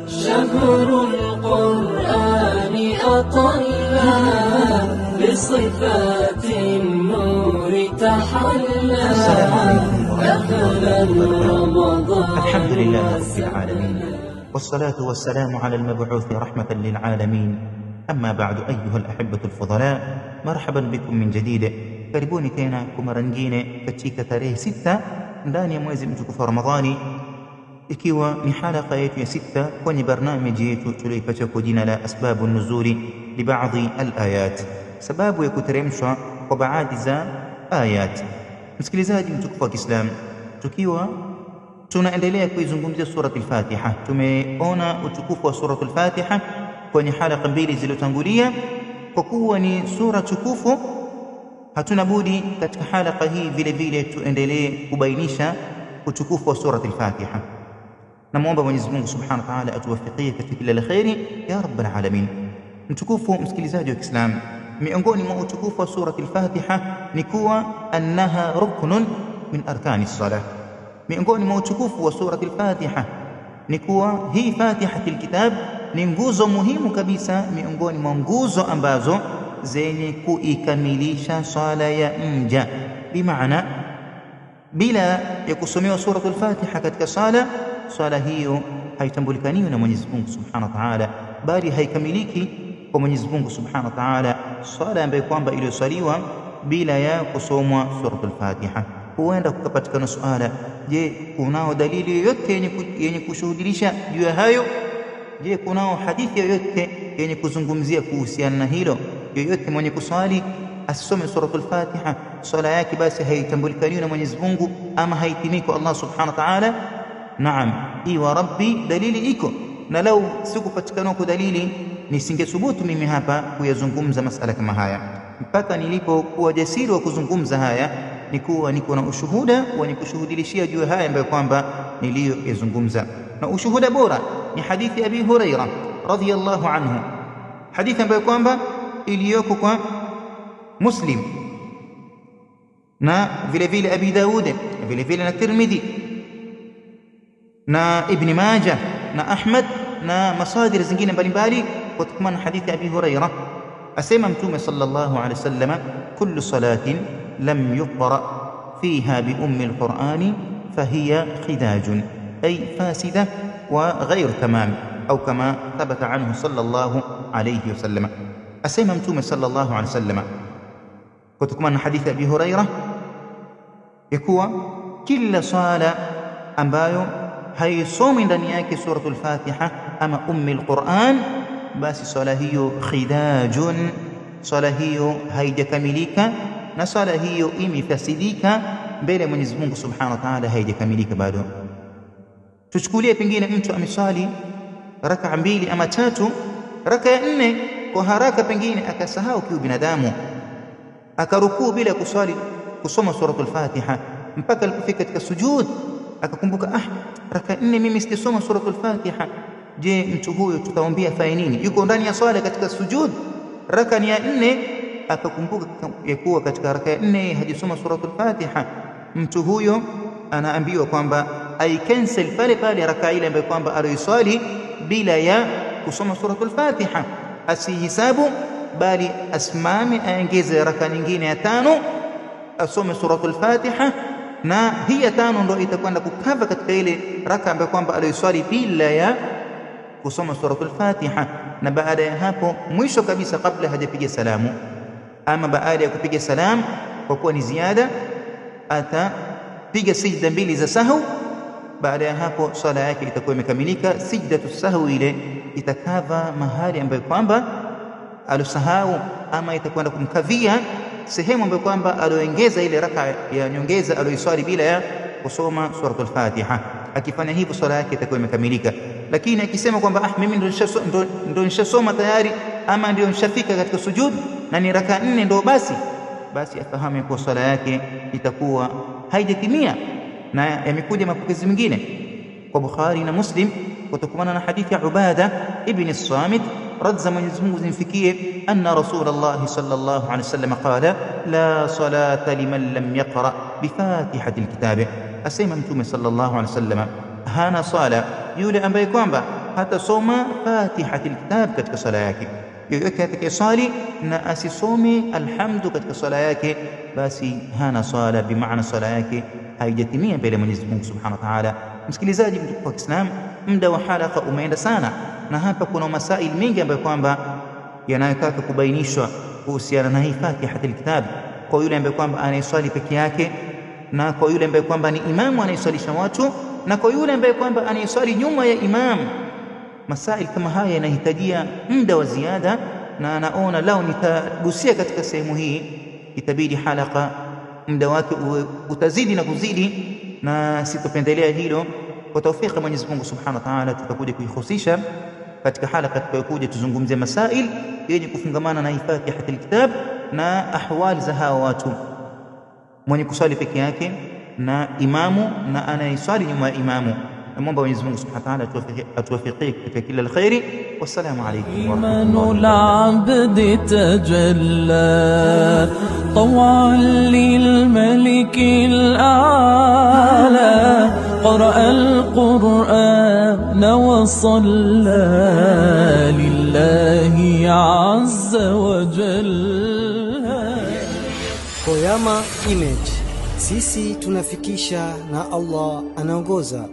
شهر القرآن أطلى بصفات النور تحلى أهلا رمضان. الحمد لله رب العالمين، والصلاة والسلام على المبعوث رحمة للعالمين. أما بعد، أيها الأحبة الفضلاء، مرحبا بكم من جديد. karibuni tena kwa mara nyingine katika tarehe 6 ndani ya mwezi mtukufu wa Ramadhani, ikiwa ni halaka yetu ya 6 kwenye barnamiji yetu tuliyoipatia kwa jina la asbabu nuzuli li baadhi al-ayat, sababu ya kuteremshwa kwa baadhi za ayat. Msikilizaji mtukufu wa Kiislamu, tukiwa tunaendelea kuizungumzia suratul Fatiha, tumeona utukufu wa suratul Fatiha kwenye halaka mbili zilizotangulia. Kwa kuwa ni sura tukufu, hatuna budi katika halaka hii vile vile tuendelee kubainisha utukufu wa suratul Fatiha. Namuomba Mwenyezi Mungu Subhanahu wa Ta'ala atuwafikie katika kila la khairi ya rabbal alamin. Mtukufu msikilizaji wa Kiislamu, miongoni mwa utukufu wa suratul Fatiha ni kuwa annaha ruknun min arkani salah. Miongoni mwa utukufu wa suratul Fatiha ni kuwa hii Fatihatul Kitab ni nguzo muhimu kabisa miongoni mwa nguzo ambazo zenye kuikamilisha swala ya mja. Bimaana, bila ya kusomewa suratul Fatiha katika swala hiyo haitambulikaniwi na Mwenyezi Mungu Subhanahu wa Ta'ala, bali haikamiliki kwa Mwenyezi Mungu Subhanahu wa Ta'ala swala ambayo kwamba iliyosaliwa bila ya kusomwa suratul Fatiha. Huenda kukapatikana suala, je, kunao dalili yoyote yenye kushuhudilisha juu ya hayo? Je, kunao hadithi yoyote yenye kuzungumzia kuhusiana na hilo? Yoyote mwenye kuswali asisome suratul Fatiha, swala yake basi haitambulikaniwi na Mwenyezi Mungu ama haitimii kwa Allah Subhanahu wa Ta'ala? Naam, wa rabbi, dalili iko, na lau sikupatikana kwa dalili nisingethubutu mimi hapa kuyazungumza masala kama haya. Mpaka nilipokuwa jasiri wa kuzungumza haya ni kuwa niko na ushuhuda wenye kushuhudilishia juu haya ambayo kwamba niliyoyazungumza, na ushuhuda bora ni hadithi Abi Huraira radhiyallahu anhu, hadithi ambayo kwamba iliyoko kwa Muslim na vile vile Abi Daud, vile vile na Tirmidhi na Ibn Majah na Ahmad na masadir zingine mbalimbali, kutokana na hadithi Abi Huraira. Asema Mtume sallallahu alayhi wasallam, kullu salatin lam yuqra fiha bi ummi al-Qur'ani fahiya khidajun ay fasida wa ghayr tamam, au kama thabata anhu sallallahu alayhi wasallam. Asema Mtume sallallahu alayhi wasallam kutokana na hadithi Abi Huraira yakuwa kila sala ambayo haisomi ndani yake suratul Fatiha ama ummi al-Qur'an, basi swala hiyo khidajun, swala hiyo haijakamilika, na swala hiyo imefasidika mbele ya Mwenyezi Mungu Subhanahu wa Ta'ala, haijakamilika bado. Tuchukulie pengine mtu ameswali raka 2 ama 3, raka ya 4 kwa haraka pengine akasahau kwa binadamu, akarukuu bila kusoma suratul Fatiha mpaka alipofika katika sujud akakumbuka, raka 4 mimi sijasoma suratul Fatiha. Je, mtu huyo tutaombea fanya nini? Yuko ndani ya swala katika sujud, raka ni ya 4, akakumbuka ya kuwa katika raka ya 4 hajasoma suratul Fatiha. Mtu huyo anaambiwa kwamba ai cancel pale pale raka ile ambayo kwamba aliyoswali bila ya kusoma suratul Fatiha, asihisabu bali asimame aongeze raka nyingine ya 5 asome suratul Fatiha, na hii ya 5 ndio itakwenda kukava katika ile raka ambayo kwamba aliyoswali bila ya kusoma suratul Fatiha. Na baada ya hapo, mwisho kabisa, kabla hajapiga salamu ama baada ya kupiga salamu, kwa kuwa ni ziada, atapiga sijda 2 za sahau. Baada ya hapo swala yake itakuwa imekamilika. Sijdatu sahwi ile itakava mahali ambayo kwamba alisahau, ama itakwenda kumkadhia sehemu ambayo kwamba alioongeza ile raka ya nyongeza aliyoswali bila ya kusoma suratul Fatiha. Akifanya hivyo swala yake itakuwa imekamilika. Lakini akisema kwamba mimi ndo nishasoma tayari ama ndio nishafika katika sujud na ni raka 4 ndo basi afahamu kwa swala yake itakuwa haijatimia. Na yamekuja mapokezi mengine kwa Bukhari na Muslim kutokana na hadithi ya Ubada ibn as-Samit radza Mwenyezi Mungu zimfikie, anna Rasulullah sallallahu alaihi wasallam qala la salata liman lam yaqra bi Fatihatil Kitab. Asema Mtume sallallahu alaihi wasallam, hana sala yule ambaye kwamba hatasoma Fatihatul Kitab katika swala yake. Yoyote atakayeswali na asisome alhamdu katika swala yake, basi hana swala, bimaana swala yake haijatimia mbele ya Mwenyezi Mungu Subhanahu wa Ta'ala. Msikilizaji mtukufu wa Kiislamu, muda wa halaka umeenda sana, na hapa kuna masaili mengi ambayo kwamba yanayotaka kubainishwa kuhusiana na hii Fatihatul Kitab, kwa yule ambaye kwamba anayeswali peke yake, na kwa yule ambaye kwamba ni imamu anayeswalisha watu, na kwa yule ambaye kwamba anayeswali nyuma ya imamu. Masaili kama haya yanahitajia muda wa ziada, na naona lao nitagusia katika sehemu hii itabidi halaka muda wake utazidi na kuzidi, na sitopendelea hilo. Kwa tawfiki ya Mwenyezi Mungu Subhanahu wa Ta'ala tutakuja kuihusisha katika halaka tutakayokuja tuzungumzie masail yenye kufungamana na Fatihatul Kitab na ahwali za hawa watu, mwenye kuswali peke yake na imamu na anayeswali nyuma ya imamu. Namwomba Mwenyezi Mungu Subhanahu wa Ta'ala atuwafikie katika kila alkhairi. Wassalamu alaykum wa rahmatullahi tajalla طوعا للملك الأعلى قرأ القرآن وصلى لله عز وجل. Koyama Image, sisi tunafikisha na Allah anaongoza.